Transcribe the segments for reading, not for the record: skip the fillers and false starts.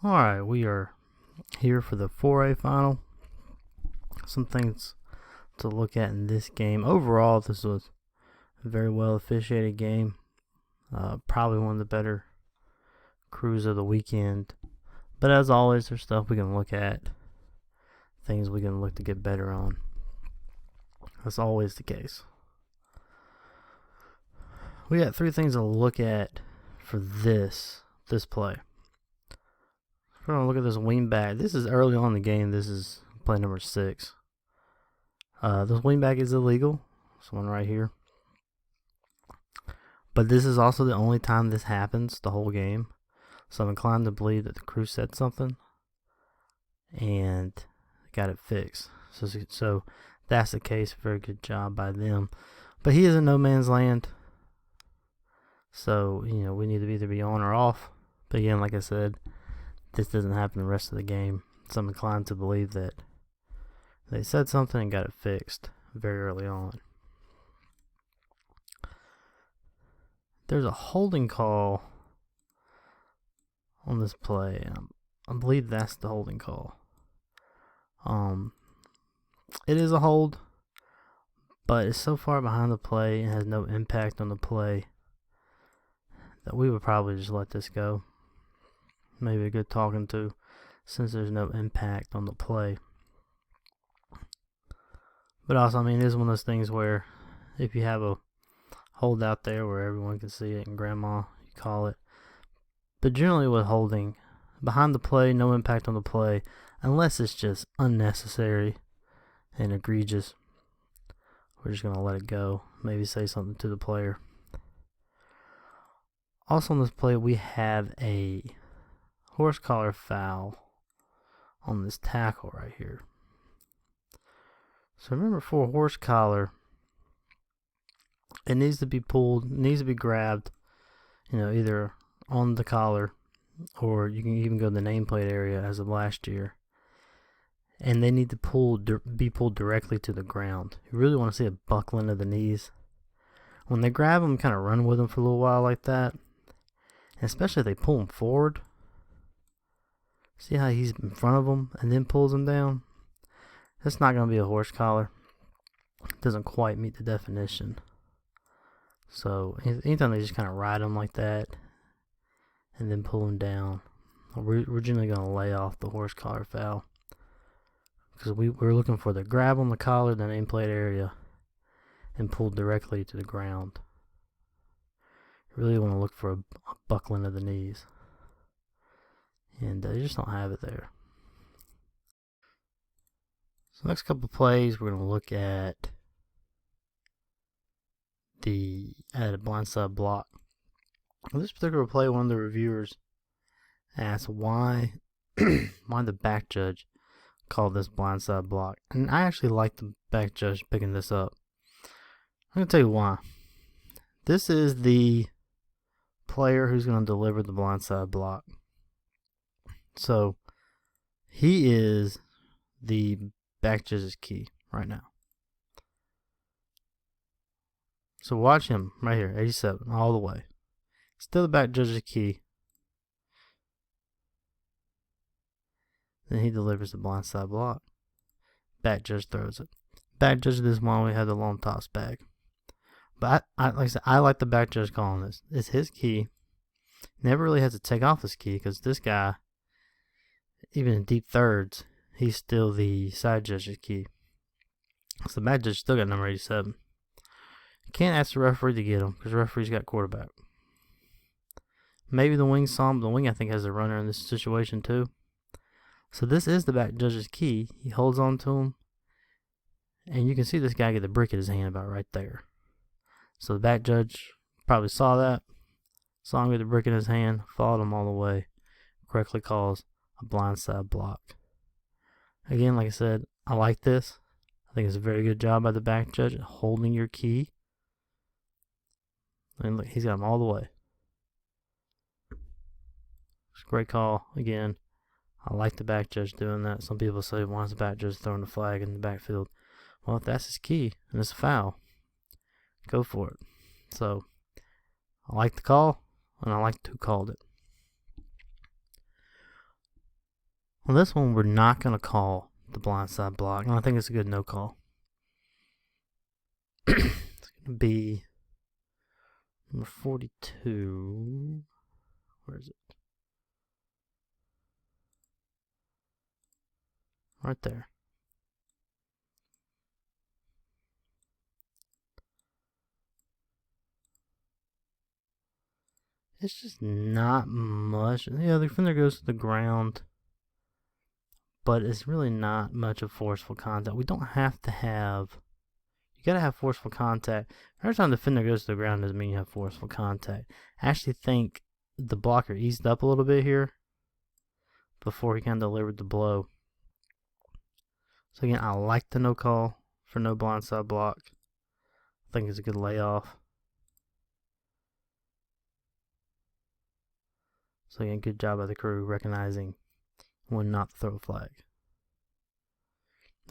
Alright, we are here for the 4A Final. Some things to look at in this game. Overall, this was a very well officiated game. Probably one of the better crews of the weekend. But as always, there's stuff we can look at. Things we can look to get better on. That's always the case. We got 3 things to look at for this play. We're going to look at this wingback. This is early on in the game. This is play number 6. This wingback is illegal. This one right here. But this is also the only time this happens the whole game. So I'm inclined to believe that the crew said something and got it fixed. So that's the case. Very good job by them. But he is in no man's land. So, we need to either be on or off. But again, like I said, this doesn't happen the rest of the game. So I'm inclined to believe that they said something and got it fixed very early on. There's a holding call on this play. I believe that's the holding call. It is a hold, but it's so far behind the play and has no impact on the play that we would probably just let this go. Maybe a good talking to, since there's no impact on the play. But also, it is one of those things where if you have a hold out there where everyone can see it and grandma, you call it. But generally with holding, behind the play, no impact on the play, unless it's just unnecessary and egregious, we're just going to let it go. Maybe say something to the player. Also on this play, we have a horse collar foul on this tackle right here. So remember, for a horse collar, it needs to be pulled, needs to be grabbed, either on the collar, or you can even go to the nameplate area as of last year. And they need to be pulled directly to the ground. You really want to see a buckling of the knees. When they grab them, kind of run with them for a little while like that. And especially if they pull them forward. See how he's in front of them and then pulls them down? That's not going to be a horse collar. It doesn't quite meet the definition. So anytime they just kind of ride them like that and then pull them down, we're generally going to lay off the horse collar foul. Because we're looking for the grab on the collar, the nameplate area, and pull directly to the ground. You really want to look for a buckling of the knees. And you just don't have it there. So next couple of plays, we're going to look at a blindside block. In this particular play, one of the reviewers asked why the back judge called this blindside block. And I actually like the back judge picking this up. I'm going to tell you why. This is the player who's going to deliver the blindside block. So he is the back judge's key right now. So watch him right here, 87, all the way. Still the back judge's key. Then he delivers the blindside block. Back judge throws it. Back judge this one, we have the long toss back. But like I said, I like the back judge calling this. It's his key. Never really has to take off his key because this guy, even in deep thirds, he's still the side judge's key. So the back judge still got number 87. You can't ask the referee to get him because the referee's got quarterback. Maybe the wing saw him. The wing, I think, has a runner in this situation too. So this is the back judge's key. He holds on to him. And you can see this guy get the brick in his hand about right there. So the back judge probably saw that. Saw him get the brick in his hand. Followed him all the way. Correctly calls a blindside block. Again, like I said, I like this. I think it's a very good job by the back judge holding your key. And look, he's got him all the way. It's a great call. Again, I like the back judge doing that. Some people say, why is the back judge throwing the flag in the backfield? Well, if that's his key and it's a foul, go for it. So, I like the call, and I like who called it. On this one, we're not going to call the blindside block, and I think it's a good no call. It's going to be number 42. Where is it? Right there. It's just not much. Yeah, the defender goes to the ground, but it's really not much of forceful contact. We don't have to have. You gotta have forceful contact. Every time the defender goes to the ground doesn't mean you have forceful contact. I actually think the blocker eased up a little bit here before he kind of delivered the blow. So again, I like the no call for no blindside block. I think it's a good layoff. So again, good job by the crew recognizing when not to throw a flag.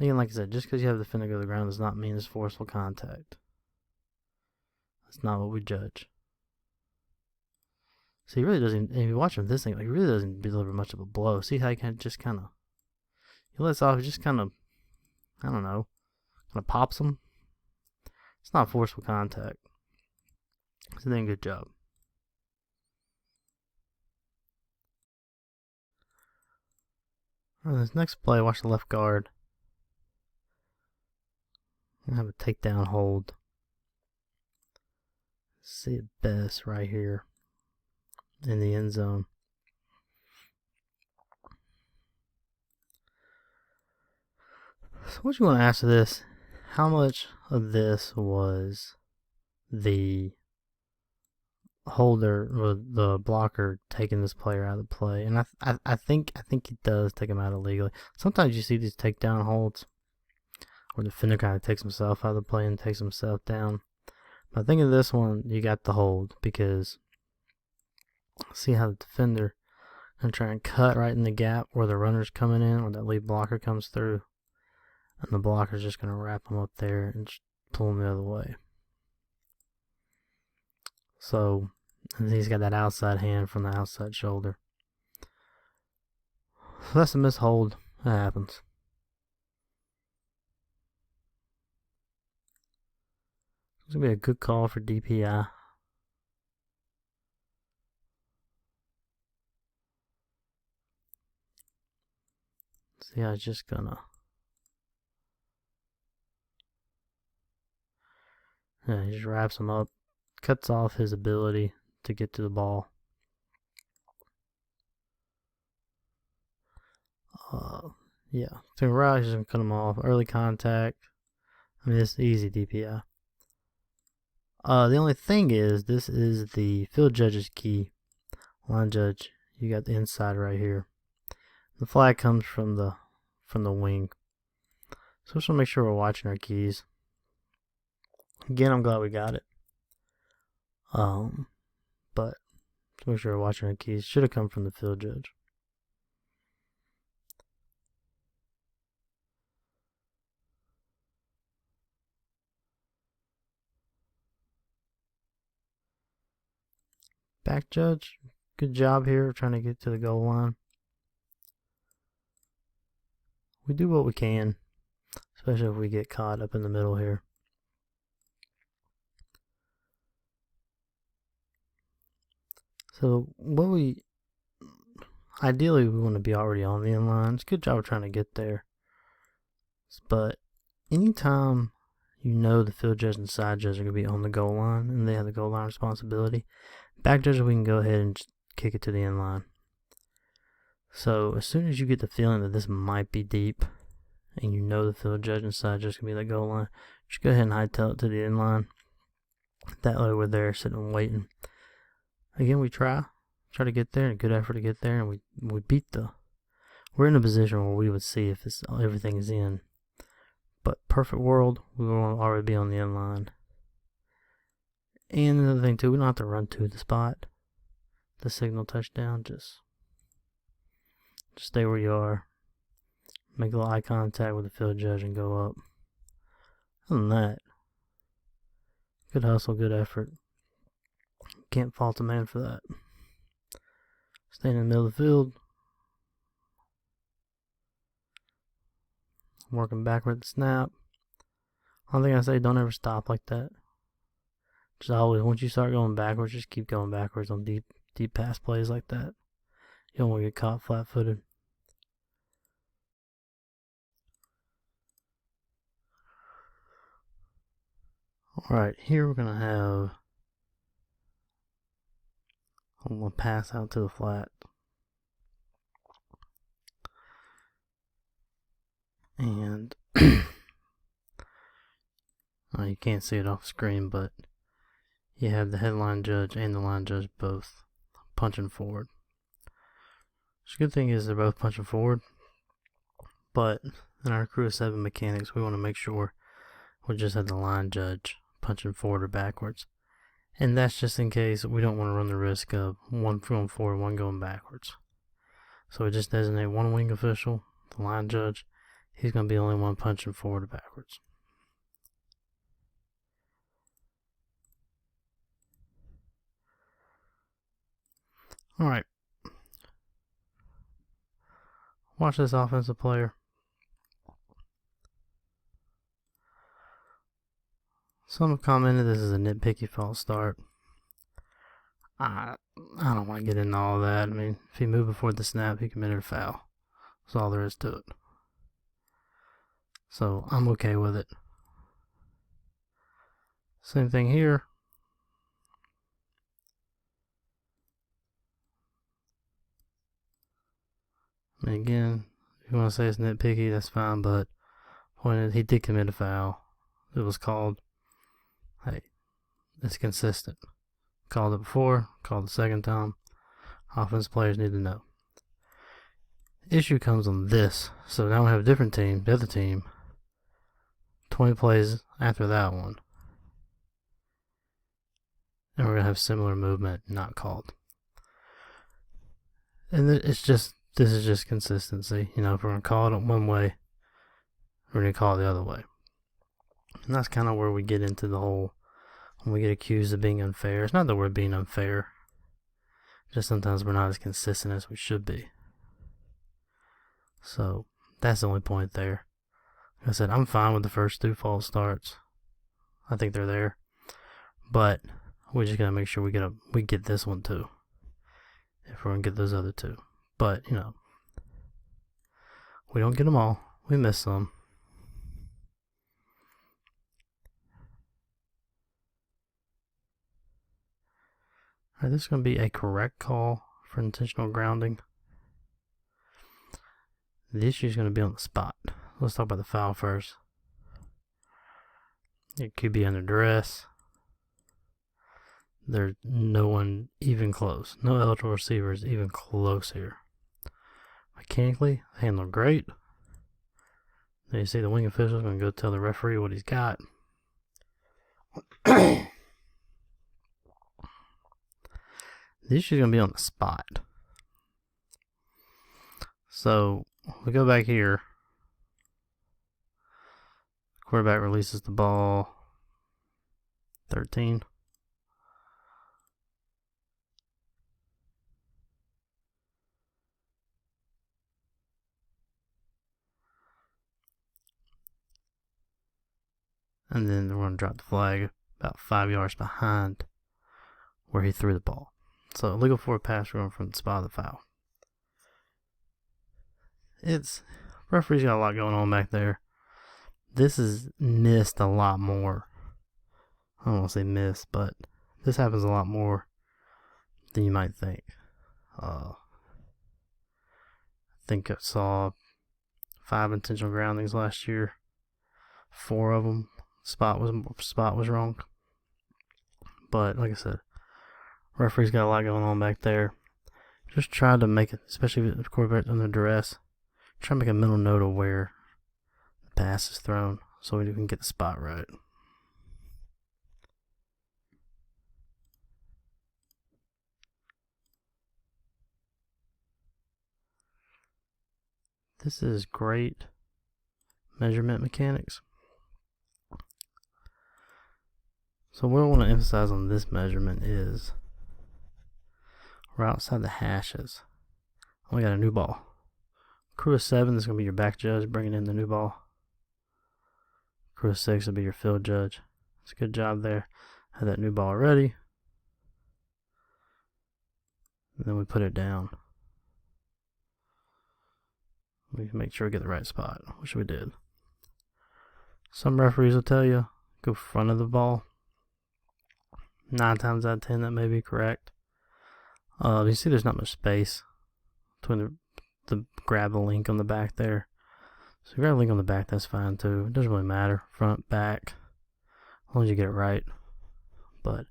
Again, like I said, just because you have the defender go to the ground does not mean it's forceful contact. That's not what we judge. So he really doesn't, if you watch him this thing, like, he really doesn't deliver much of a blow. See how he can just kind of, he lets off, he just kind of, I don't know, kind of pops him. It's not forceful contact. So then, good job. Alright, this next play, watch the left guard. I have a takedown hold. See it best right here in the end zone. So what you want to ask this, how much of this was the holder or the blocker taking this player out of the play? And I think he does take him out illegally. Sometimes you see these takedown holds where the defender kind of takes himself out of the play and takes himself down. But I think in this one you got the hold, because see how the defender can try and cut right in the gap where the runner's coming in, or that lead blocker comes through, and the blocker's just going to wrap him up there and just pull him the other way. So, and he's got that outside hand from the outside shoulder. So that's a mishold. That happens. It's going to be a good call for DPI. See how it's just going to... Yeah, he just wraps him up. Cuts off his ability to get to the ball. Yeah, so Riley's just gonna cut him off. Early contact. I mean, it's easy DPI. The only thing is, this is the field judge's key. Line judge, you got the inside right here. The flag comes from the wing. So just want to make sure we're watching our keys. Again, I'm glad we got it. But to make sure we're watching our keys, should have come from the field judge. Back judge, good job here trying to get to the goal line. We do what we can, especially if we get caught up in the middle here. So ideally we want to be already on the end line. It's a good job of trying to get there. But anytime you know the field judge and side judge are going to be on the goal line and they have the goal line responsibility, back judge, we can go ahead and just kick it to the end line. So as soon as you get the feeling that this might be deep and you know the field judge and side judge can be the goal line, just go ahead and hightail it to the end line. That way we're there sitting and waiting. Again, we try to get there, and good effort to get there, and we beat we're in a position where we would see if everything is in. But perfect world, we will already be on the end line. And another thing too, we don't have to run to the spot, the signal touchdown. Just stay where you are, make a little eye contact with the field judge, and go up. Other than that, good hustle, good effort. Can't fault a man for that. Staying in the middle of the field. working backward snap. One thing I say, don't ever stop like that. Just always, once you start going backwards, just keep going backwards on deep pass plays like that. You don't want to get caught flat-footed. Alright, here we're going to have I'm going to pass out to the flat. And you can't see it off screen, but you have the headline judge and the line judge both punching forward. The good thing is they're both punching forward, but in our crew of 7 mechanics, we want to make sure we just have the line judge punching forward or backwards. And that's just in case we don't want to run the risk of one going forward, one going backwards. So we just designate one wing official, the line judge. He's going to be the only one punching forward or backwards. Alright. Watch this offensive player. Some have commented this is a nitpicky false start. I don't want to get into all that. I mean, if he moved before the snap, he committed a foul. That's all there is to it. So I'm okay with it. Same thing here. And again, if you want to say it's nitpicky, that's fine, but point is, he did commit a foul. It was called. Hey, it's consistent. Called it before, called the second time. Offense players need to know. Issue comes on this. So now we have a different team, the other team. 20 plays after that one. And we're going to have similar movement not called. And this is just consistency. You know, if we're going to call it one way, we're going to call it the other way. And that's kind of where we get into the whole, when we get accused of being unfair. It's not that we're being unfair. Just sometimes we're not as consistent as we should be. So, that's the only point there. Like I said, I'm fine with the first 2 false starts. I think they're there. But, we just gotta make sure we get this one too. If we're gonna get those other 2. But, you know, we don't get them all. We miss some. Alright, this is going to be a correct call for intentional grounding. The issue is going to be on the spot. Let's talk about the foul first. It could be under duress. There's no one even close. No eligible receivers even close here. Mechanically, handled great. Then you see the wing official is going to go tell the referee what he's got. The issue is going to be on the spot. So, we go back here. Quarterback releases the ball. 13. And then we're going to drop the flag about 5 yards behind where he threw the ball. So, illegal forward pass run from the spot of the foul. Referee's got a lot going on back there. This is missed a lot more. I don't want to say missed, but this happens a lot more than you might think. I think I saw 5 intentional groundings last year. 4 of them, spot was wrong. But like I said, referee's got a lot going on back there. Just try to make it, especially if the quarterback's under duress, try to make a mental note of where the pass is thrown so we can get the spot right. This is great measurement mechanics. So what I want to emphasize on this measurement is we're outside the hashes. We got a new ball. Crew of 7 is going to be your back judge bringing in the new ball. Crew 6 will be your field judge. It's a good job there. Have that new ball ready. And then we put it down. We can make sure we get the right spot, which we did. Some referees will tell you, go front of the ball. 9 times out of 10, that may be correct. You see there's not much space between the grab the link on the back there. So grab a link on the back, that's fine too. It doesn't really matter, front, back, as long as you get it right. But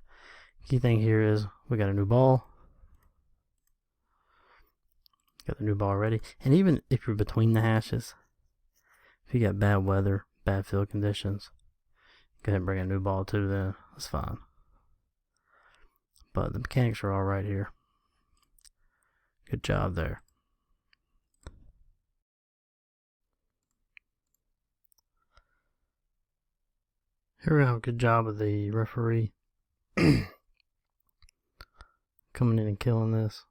key thing here is we got a new ball. Got the new ball ready. And even if you're between the hashes, if you got bad weather, bad field conditions, go ahead and bring a new ball too, then that's fine. But the mechanics are all right here. Good job there. Here we have a good job of the referee coming in and killing this.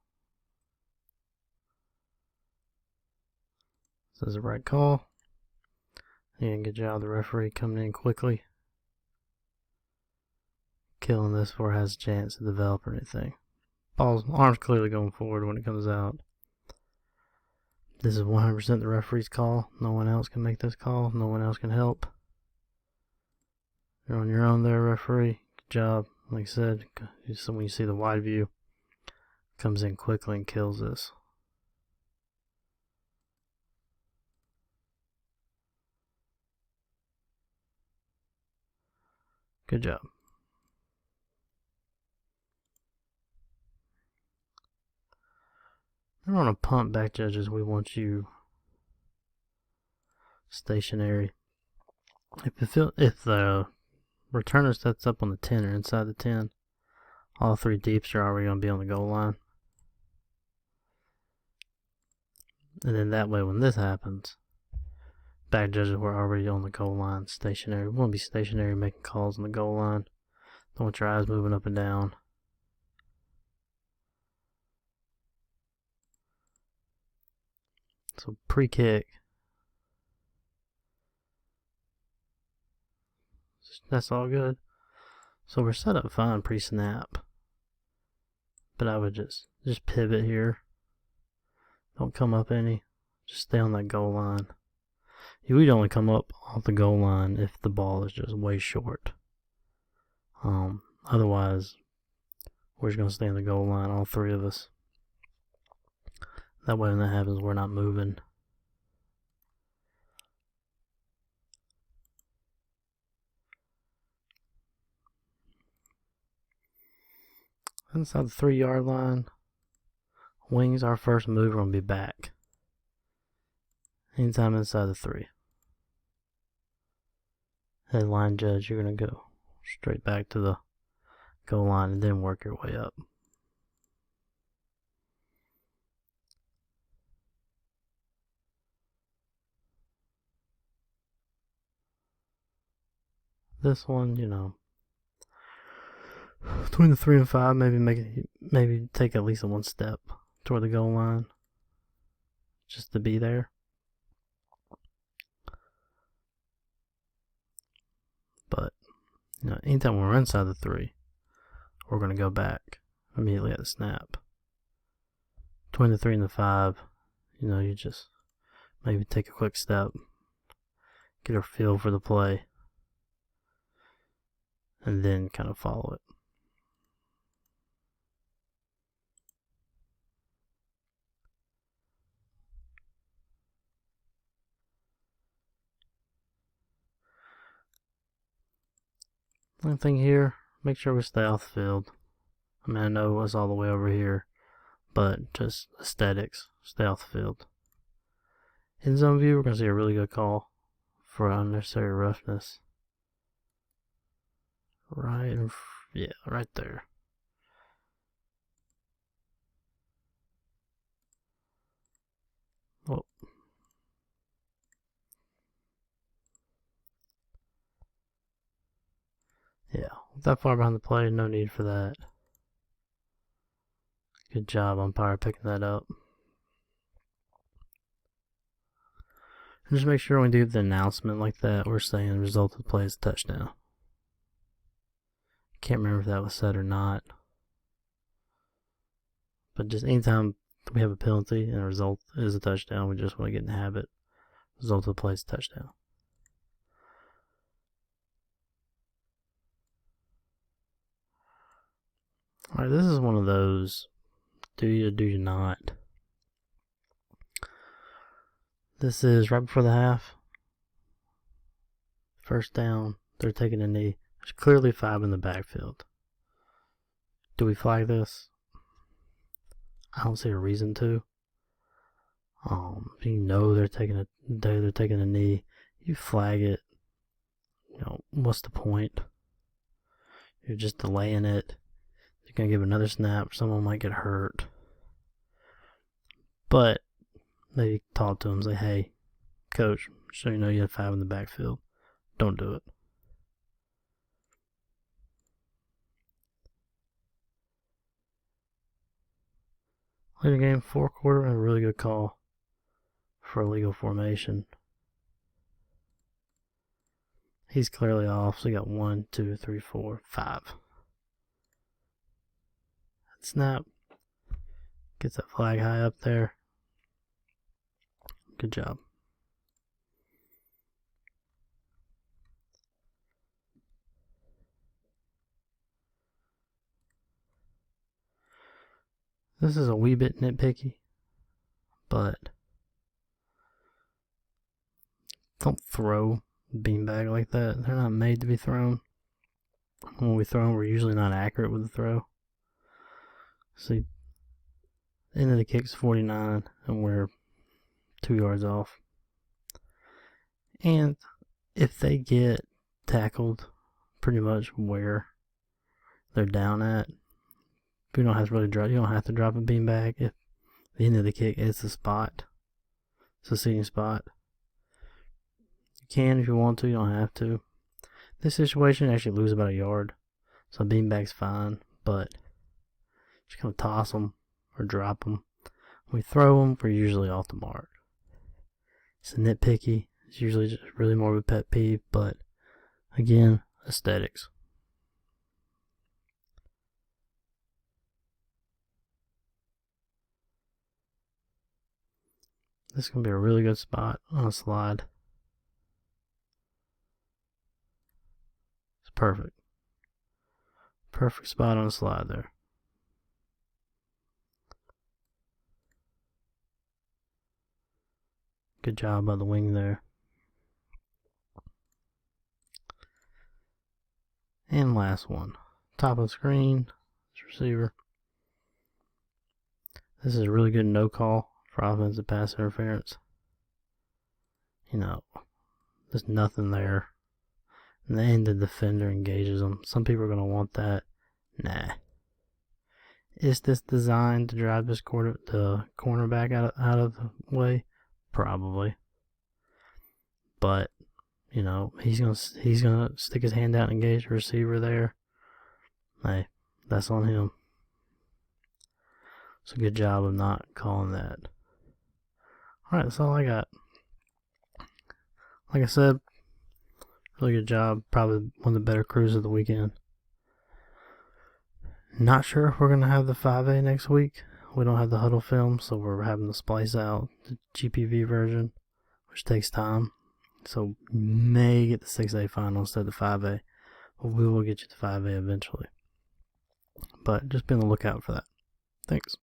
This is the right call. And good job of the referee coming in quickly, killing this before it has a chance to develop or anything. Arm's clearly going forward when it comes out. This is 100% the referee's call. No one else can make this call. No one else can help. You're on your own there, referee. Good job. Like I said, so when you see the wide view, comes in quickly and kills this. Good job. Remember, on a punt, back judges, we want you stationary. If the returner sets up on the 10 or inside the 10, all 3 deeps are already going to be on the goal line. And then that way, when this happens, back judges were already on the goal line, stationary. We want to be stationary, making calls on the goal line. Don't want your eyes moving up and down. So pre-kick, that's all good. So we're set up fine pre-snap, but I would just pivot here. Don't come up any. Just stay on that goal line. You would only come up off the goal line if the ball is just way short. Otherwise, we're just going to stay on the goal line, all 3 of us. That way when that happens, we're not moving. Inside the 3-yard line, wings, our first move, we're going to be back. Anytime inside the 3. Head line judge, you're going to go straight back to the goal line and then work your way up. This one, between the 3 and 5, maybe take at least 1 step toward the goal line, just to be there. But anytime we're inside the 3, we're going to go back immediately at the snap. Between the 3 and the 5, you just maybe take a quick step, get a feel for the play, and then kind of follow it. One thing here, make sure we stay off the field. I mean, I know it's all the way over here, but just aesthetics, stay off the field. In zone view, we're going to see a really good call for unnecessary roughness. Right there. Oh. Yeah, that far behind the play, no need for that. Good job, umpire, picking that up. Just make sure when we do the announcement like that, we're saying the result of the play is a touchdown. Can't remember if that was said or not. But just anytime we have a penalty and the result is a touchdown, we just want to get in the habit. Result of the play is a touchdown. Alright, this is one of those do you or do you not. This is right before the half. First down, they're taking a knee. There's clearly 5 in the backfield. Do we flag this? I don't see a reason to. If you know they're taking a knee, you flag it. What's the point? You're just delaying it. You're gonna give another snap. Someone might get hurt. But maybe talk to them. Say, hey, coach, so you know you have 5 in the backfield. Don't do it. Later game, 4-quarter, and a really good call for illegal formation. He's clearly off, so you got 1, 2, 3, 4, 5. That snap gets that flag high up there. Good job. This is a wee bit nitpicky, but don't throw beanbag like that. They're not made to be thrown. When we throw them, we're usually not accurate with the throw. See, the end of the kick's 49, and we're 2 yards off. And if they get tackled pretty much where they're down at, you don't have to drop a beanbag if the end of the kick is the spot. It's a seating spot. You can if you want to, you don't have to. This situation, you actually lose about a yard. So a beanbag's fine, but just kind of toss them or drop them. When we throw them, we're usually off the mark. It's a nitpicky. It's usually just really more of a pet peeve, but again, aesthetics. This is going to be a really good spot on a slide. It's perfect. Perfect spot on a slide there. Good job by the wing there. And last one. Top of the screen. Receiver. This is a really good no call for offensive pass interference. There's nothing there. And then the defender engages them. Some people are going to want that. Nah. Is this designed to drive the cornerback out of the way? Probably. But, he's gonna stick his hand out and engage the receiver there. Hey, that's on him. So good job of not calling that. Alright, that's all I got. Like I said, really good job. Probably one of the better crews of the weekend. Not sure if we're going to have the 5A next week. We don't have the huddle film, so we're having to splice out the GPV version, which takes time. So may get the 6A final instead of the 5A. But we will get you the 5A eventually. But just be on the lookout for that. Thanks.